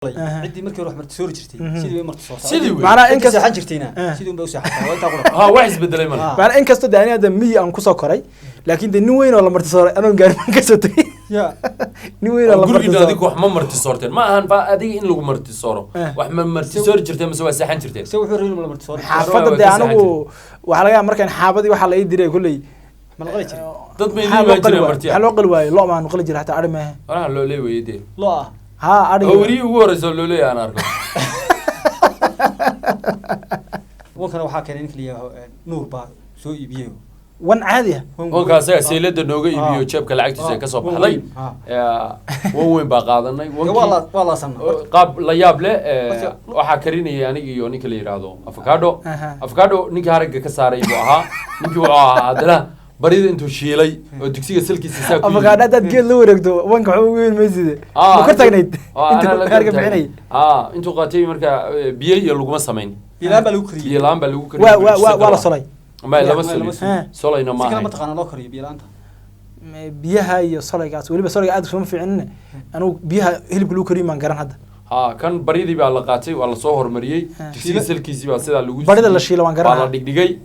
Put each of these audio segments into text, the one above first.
عندي مركي روح مرتسور جرتي سيدي مرت صوت سيدي معناها إنك ساحن جرتينا سيدي بوسع حتى وأنت أقول واحد بدل يمر معناها إنك استدعي هذا مية أنكو سكري لكن ده نوين ولا مرتسور أنا قاعد منكسر يا نوين ولا مرتسور مرتسور هذيك وح ما مرتسورتين ما هن فأدي إن لو مرتسوره وح ما مرتسور جرتين مسوي ساحن جرتين سوي حرين ولا مرتسور حافظ ده أنا وحلاقي مركان حافظي وحلا يدري يقول لي ما نقلت ضد مين ما يجري مرتيا حلو قلواي لا ما نقول جري حتى أرمه أنا لو ليه ويدي لا ها أري أوري ورز لو ليه أنا أركض وكان وحاكي إنك ليه نور با سو يبيه وان عادية وكاسة سيلد النوجا يبيو شاب كالعكس زي كسب حلي وين بقاعدنا والله سنة قاب لياب له وحاكريني يعني يوني كلي رادو أفكادو نيك هارج كسارة يبوها نيك وعادنا بريد أنتو شيلي ودكسي سلكي سيساق أفكادو ده تقول له ركضو وانك عوين مزيد مكرت جنيد أنت هارج بعيني أنتو قاتي مركا بيي يلقوا مسامين يلام بالوكري يلام بالوكري ولا صلاي ما لا بس صلاينا ما سكنا متقنا لوكري بيلانتا بيها هي صلاي قاس ولي بصلاي قاعد شو في عنا أنا بيها هل بلوكري ما نقرن هذا كان بريدي بعلاقاتي ولا صهر مريي تكسي سلكيسي بس هذا لوجو بريد الله شيء لو نقرن على دقيقي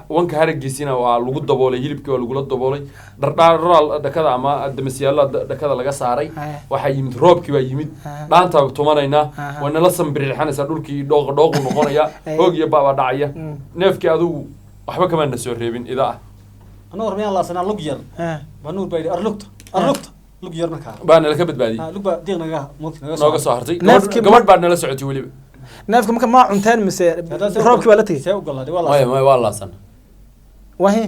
وانك هارج جسينا وعلى دبولي هيلبك ولا دبولي درال دكذا أما الدمسيالا دكذا لقى سعري وحي يمد روب كي يمد دانتا تومانينا وانا لسه بريحنا سأقول كي دوغ ونقوليا هو يبقى داعية نفك هذا waxba kama nasoo reebin idaa anoo hormeen la sanaa lug yar banuu bay arlugta lug yar markaa baan la ka badbaadi lug ba deeqnaga moodka nooga soo hartay gabadh baan nala socotay waliba neefka marka ma cunteen mise roobkii waa la tagay see u galaaday waa la san wahi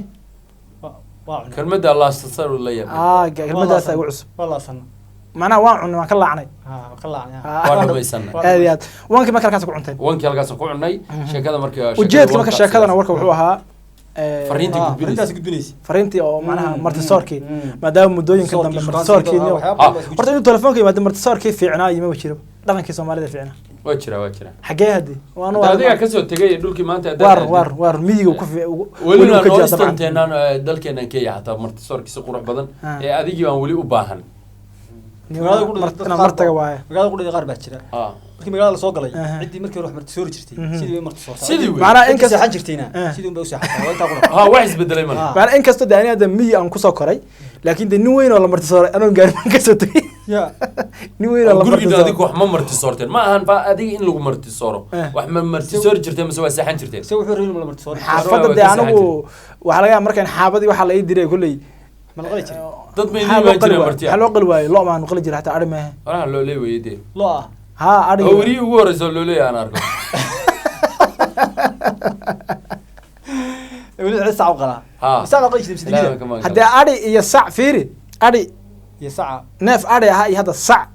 kelmadda allah sasar la yaab kelmaddaas ay cusub waa la san macnaha waan cunay waan ka laacnay ka laacnay waa dhamaysanay aad iyo aad wankii marka halkaas ku cunteen wankii halkaas ku cunay sheekada marka ujeedka marka sheekadana warka wuxuu ahaa fariintii gudbinaysa fariintii oo macnaha martisoorkii maadaama muddooyinka dambe martisoorkii horta inuu telefoonka yimaado martisoorkii fiicnaa yima jiro dhaqankii Soomaalida fiicnaa waa jira xagee hadii waanu adiga ka soo tagay dhulkii maanta war miyiga ku weli ka jira dabcan dalkeena Kenya hataa martisoorkii si qurux badan ee adigii aan weli u baahan martaga waaye magaalada qudhida qaar baa jira markii magaalada la soo galay cidii markii ruux martisoor jirtay sidii marti soo sidii macnaha in kasta saxan jirtayna sidii baa u saxan wada qura wax isbedelay macnaha in kasta daani hada miyi aan ku soo koray laakiin de nin weyn oo la martisoor anoo gaarman ka soo tagay ya nin weyn oo la martisoor adigu wax ma martisoorteen ma ahan ba adiga in lagu martisooro wax ma martisoor jirtay ma soo saxan jirtay soo wuxuu reeyay la martisoor xaafada de anigu waxa laga markaan xaafadii waxa la ii diray kulay dad ma inuu jira martiya hal qal waay loo ma noqon jira hatta arime ana loo leeyahay loo ha ariga awri ugu horeyso loo leeyahay aan arko weli sac qala sac qala sidii hadda ari iyo sac fiiri ari iyo sac neef ari ah iyo hada sac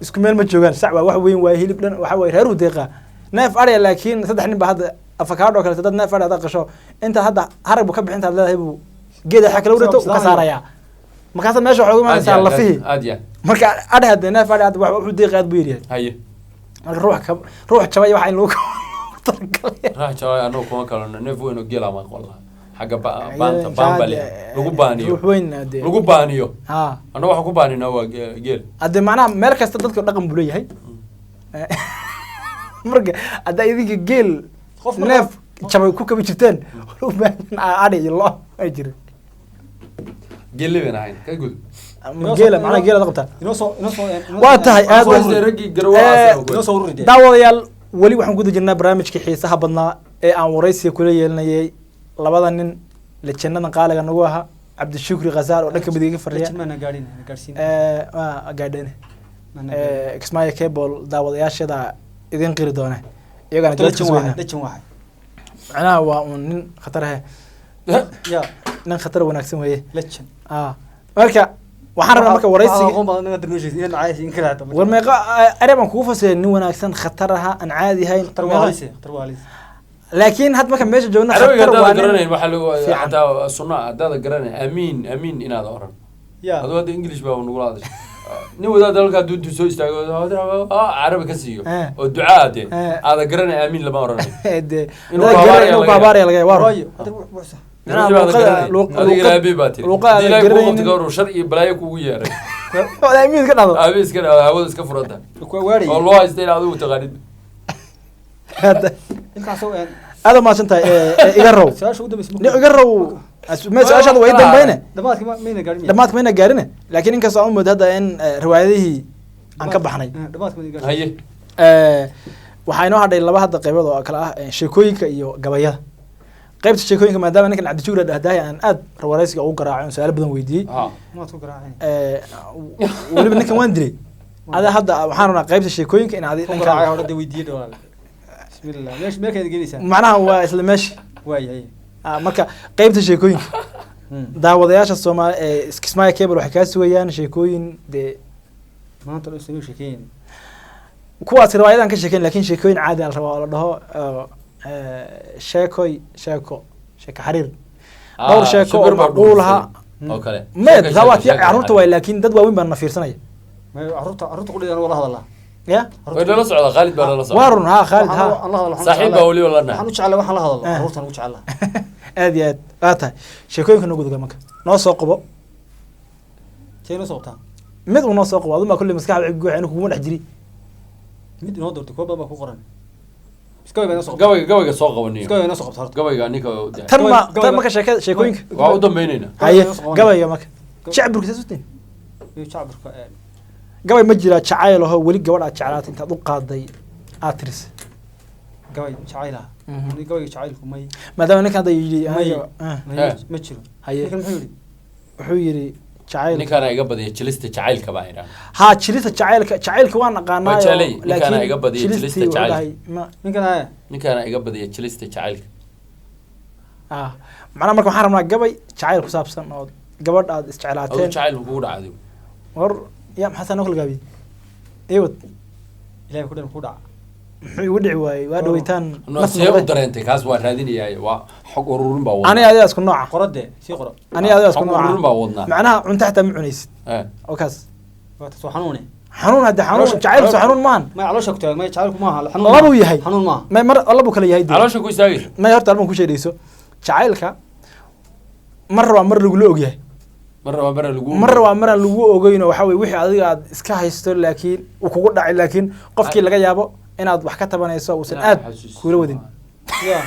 isku meel ma joogan sac waa wax weyn waa hilib dhan waxa way reer u deeqa neef ari laakiin saddex nin ba hadda afakaado kale dad neef ari hada qasho inta hadda harag bu ka bixinta leedahay bu geeda xakala wadato ka saaraya markaas meesha waxa ugu maanaysaa lafihi aadiya marka adhada neef ari hada wuxuu deeqaad buu yiri haye ruux jabay waxa in lagu راح جاي أنا وكمان كلنا نفوي إنه جيل ما والله حاجة بامبالي لقو بانيو لقو بانيو أنا واحد لقو باني نوا جيل هذا معناه مركز تدك رقم بلوي هاي مركز هذا يديك جيل نف شباب كوكا بيشتين وما عادي الله أجر جيل لي بناين كقول جيل معنا جيل ضغطة ينصو واتهاي هذا رجي جرواس ينصو داويال wali waxaan gudu jirnaa barnaamijka xiisaha badnaa ee aan waraysiga kula yeelanayay labada nin la jannadan qaaliga nagu aha Cabdi Shukri Ghazaal oo dhanka midiga fariya gaadhine Kismaayo Cable daawadayaashada idin qiri doona iyagana dajan waxa macnaha waa nin khatar ah ya nin khatar wanaagsan weeye lajan marka waxaan rabaa marka waraysiga war meeqa araban kugu fasay nin wanaagsan khatar ah aan caadi ahayn khatar laakiin had marka meesha joogna khatar waa garanay waxa lagu hada sunna hada garanay amiin inaad oran ya hada wada english baa ugu laadash nin wada dalka duntu soo istaago arabi ka siiyo oo ducaade aad garanay amiin lama oran inuu baabaariya laga waayo adiga laabi baatay dilay ku qabta gaar shar iyo balaayo kugu yeeray wala miis ka dhado aabe iska hawada iska furanta ku waari oo loo haystay inaad ugu taqaanid intaas oo aad ma santahay iga row saashu u dambeysay ni iga row ma saashada way dambayne damaadkii ma meena gaarin damaadka mayna gaarine laakiin inkasta aan mood hadda in riwaayadihii aan ka baxnay damaadkii ma gaarin haye waxaa inoo hadhay laba hadda qaybood oo kala ah sheekooyinka iyo gabayada qaybta sheekooyinka maadaama ninkan cabdijuura dhahdahay aan aad waraysiga ugu garaacay oo su'aalo badan weydiiyey maad ku garaacay weliba ninkan waan dilay ada hadda waxaan rabnaa qaybta sheekooyinka in aadi ku garaacay hore weydiiyay walaal bismillah meesha gelinaysaa macnaha waa isla meesha waay marka qaybta sheekooyinka daawadayaasha Soomaali Kismaayo Cable waxay ka sugayaan sheekooyin de maanta loo sameeyo sheekooyin kuwaas riwaayadan ka sheekeen laakiin sheekooyin caadi ah la dhaho sheeko xariir dhowr sheeko oo macquulaha oo kale meed zawaati carruurta way laakiin dad waaweyn baan na fiirsanaya ma carruurta qudheedan wala hadalaa ya way la socda Khalid baa la socda warun ha Khalid ha saaxiib baa wali wala waxaan u jeclaa waxaan la hadalaa carruurtan u jeclaa aad iyo aad waata sheekooyinka nagu duga marka noo soo qabo jeeno soobta mid uu noo soo qabo aduma kulli maskaxda wixii guuxay inuu kugu dhex jiri mid inoo doortay koob baa ku qoran gabayga soo qabaniyo gabayga soo qabta gabayga ninka tan marka sheekooyinka waa u dambeynayna haye gabayga marka jacburka sasutin jacburka gabay ma jira jacayl oo weli gabadh aad jeclaatay intaad u qaaday aad tiris gabay jacayla ni gabayga jacaylku may maadaama ninkan hadda yidhi ma jiro haye ninkan wuxuu yidhi jacayl ninkan iga badiya jilista jacaylka baa iraan ha jilista jacaylka waan aqaanaa ninkan iga badiya jilista jacaylka ninkan iga badiya jilista jacaylka macnaha marka waxaan rabnaa gabay jacayl ku saabsan oo gabadh aad isjeclaateen jacayl kugu dhacday war ya maxaa noo kala gaabiye eewad ilaahay ku dhan ku dhac muxuu igu dhici waayey waa dhaweytaan nafsi u dareentay kaas waa raadinayaa waa xog ururin baa aniga adiga isku nooca qorade si qoro aniga adiga isku nooca ururin baa wadnaa macnaha cunta xataa ma cunaysid oo kaas waa soo xanuune xanuun hadda xanuun jacayl soo xanuun maahan ma caloosha ku taag ma jacaylku maaha xanuun labu yahay xanuun maaha ma mar labu kala yahay caloosha ku istaagay ma horta alban ku sheedayso jacaylka mar waa mar lagu ogyahay mar waa mar lagu ogeyn oo waxa weey wixii adiga aad iska haysto laakiin uu kugu dhacay laakiin qofkii laga yaabo inaad wax ka tabanayso uusan aad kula wadin ya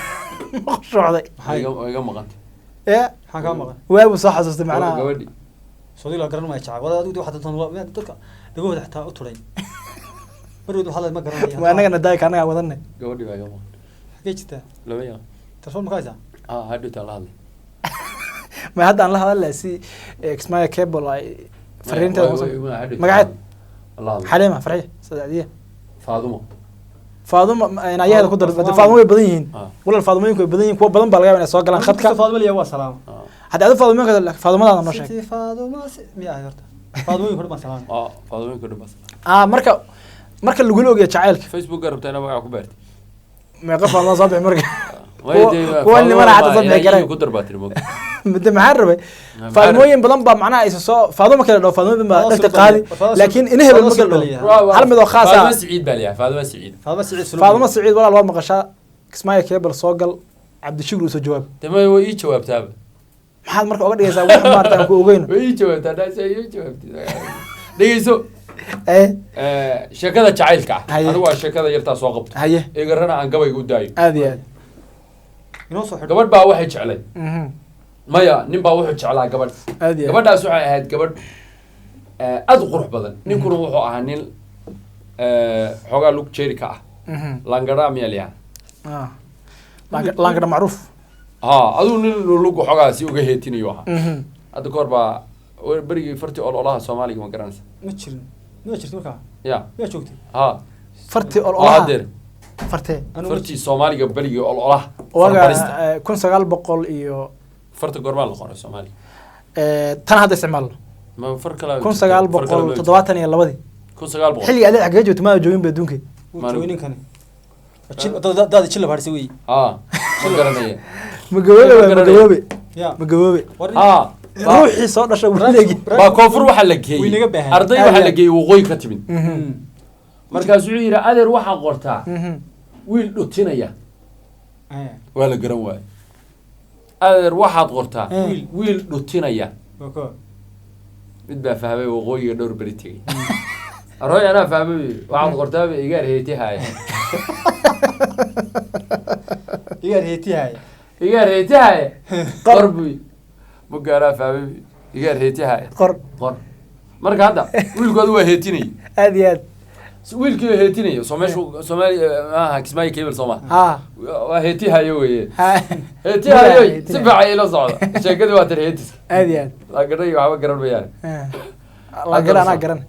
socday iga maqantay maxaa ka maqan waabu soo xasuustay macnaha gabadhi soo la garan ma jacayl wada adigu waxa tan waa dadka dagooda xataa u turay marwad waxa la ma garanaya waa anaga nadaay ka anaga wadanay gabadhi baa iga maqan xagee jirta laba yaa telefoon ma kaaysa hadda taa la hadlay ma hadda aan la hadalay si Kismaayo Cable ay fariinteeda magaceed Xalima Farxiye Saadiya Faadumo inaayada ku darto Faadumo way badan yihiin wala Faadumooyinku way badan yihiin kuwa badan baa laga yaabaa inay soo galaan khadka Faadumo liya waa salaam hadda aad Faadumadaada noo sheeg Faadumo miya horta Faadumooyinku hor baan salaam Faadumooyinku dhibas marka lagu ogyahay jacaylka Facebook garabtayna magaca ku beertay ma qof aan soo bixin marka wali mana hada soo bixin garay ku darbaatay moog mid maxaa rabay Faadumooyin badan baa macnaha ay soo Faadumo kale dhoo Faadumo baa dhagta qaadi laakiin in hebel ma galo hal mid oo khaas ah Faadumo Saciid walaal waa maqashaa Kismaayo Cable soo gal Cabdishukur soo jawaab tamay way ii jawaabtaaba maxaad marka uga dhigaysaa wax maarta aan ku ogeyno way ii jawaabtaa daas ay ii jawaabtay dhigayso sheekada jacaylka anigu waa sheekada yartaa soo qabto eegarana aan gabayga u daayo aad iyo aad inoo soo xidho gabadh baa waxay jeclay maya nin baa wuxuu jeclaa gabadh gabadhaas waxay ahayd gabadh aad u qurux badan ninkuna wuxuu ahaa nin xoogaa lug jeeri ka ah langara miyaliya langara macruuf aduu nin lug xoogaasi uga heetinayo ahaa hadda kahor baa berigii farti ololaha Soomaaliga ma garanaysa ma jirto markaa ya yaa joogtay farti ololaha farti Soomaaliga berigii ololaha waga 1900 iyo farta goorma la qoray Soomaaliga tan hadda isticmaal ma far kala 1972 xilliga aad xagee joogto ma joogin ba adduunka joogin kan dad jil baarsi way ma garanaya magawoobe ruuxii soo dhashay waleegi ba koonfur waxa la geeyay arday waxa la geeyay waqooyi ka timid markaas wuxuu yiri adeer waxa qortaa wiil dhutinaya waa la garan waay adeer waxaad qortaa wiil dhutinaya mid baa fahmay waqooyiga dhowr beri tegey arooy anaa fahmay waxaad qortaaba igaar heetihaaya igaar heetihaaya qor buy buga anaa fahmay igaar heetihaaya qor marka hadda wiilkooda waa heetinaya aad iyo aad wiilkii heetinayo soo meeshu Soomaali maaha Kismaayo Cable Soomaa waa heetihayo weeye heetihayo si fiican ila socda sheekadu waa tar heetis aad iyo aad la garay waxba garan bayaan la garan